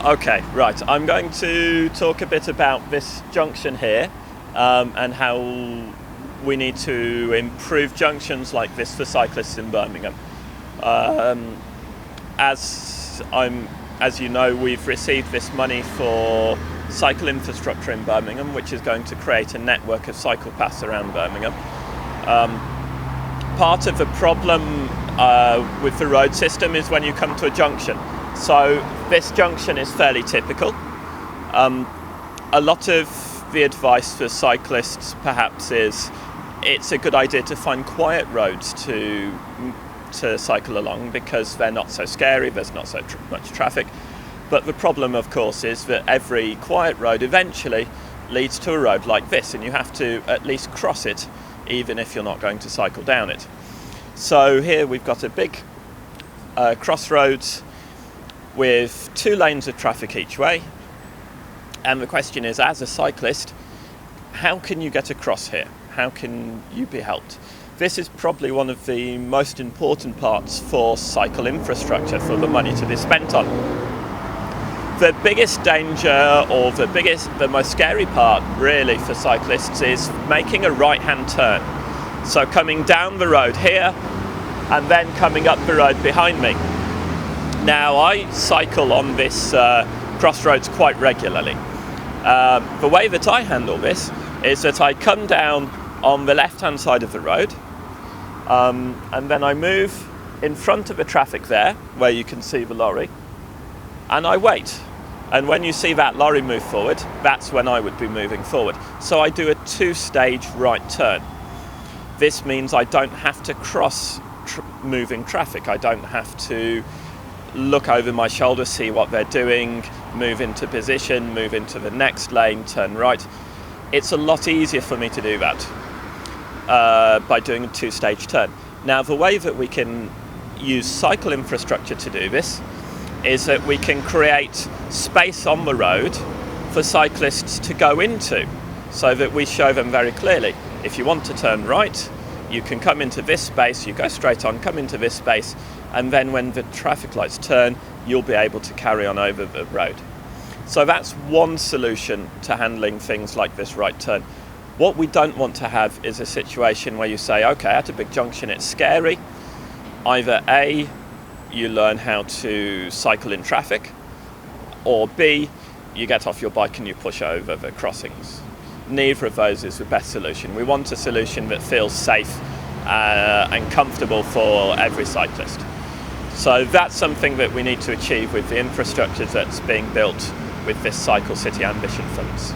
Okay, right. I'm going to talk a bit about this junction here and how we need to improve junctions like this for cyclists in Birmingham. As you know, we've received this money for cycle infrastructure in Birmingham, which is going to create a network of cycle paths around Birmingham. Part of the problem with the road system is when you come to a junction. So this junction is fairly typical. A lot of the advice for cyclists perhaps is it's a good idea to find quiet roads to cycle along because they're not so scary, there's not so much traffic. But the problem, of course, is that every quiet road eventually leads to a road like this, and you have to at least cross it even if you're not going to cycle down it. So here we've got a big crossroads with 2 lanes of traffic each way, and the question is, as a cyclist, how can you get across here? How can you be helped? This is probably one of the most important parts for cycle infrastructure, for the money to be spent on. The biggest danger, or the most scary part really for cyclists, is making a right-hand turn. So coming down the road here and then coming up the road behind me. Now, I cycle on this crossroads quite regularly. The way that I handle this is that I come down on the left-hand side of the road, and then I move in front of the traffic there, where you can see the lorry, and I wait. And when you see that lorry move forward, that's when I would be moving forward. So I do a 2-stage right turn. This means I don't have to cross moving traffic. I don't have to look over my shoulder, see what they're doing, move into position, move into the next lane, turn right. It's a lot easier for me to do that by doing a 2-stage turn. Now, the way that we can use cycle infrastructure to do this is that we can create space on the road for cyclists to go into, so that we show them very clearly, if you want to turn right, you can come into this space, you go straight on, come into this space, and then when the traffic lights turn, you'll be able to carry on over the road. So that's one solution to handling things like this right turn. What we don't want to have is a situation where you say, okay, at a big junction it's scary. Either A, you learn how to cycle in traffic, or B, you get off your bike and you push over the crossings. Neither of those is the best solution. We want a solution that feels safe and comfortable for every cyclist. So that's something that we need to achieve with the infrastructure that's being built with this Cycle City Ambition funds.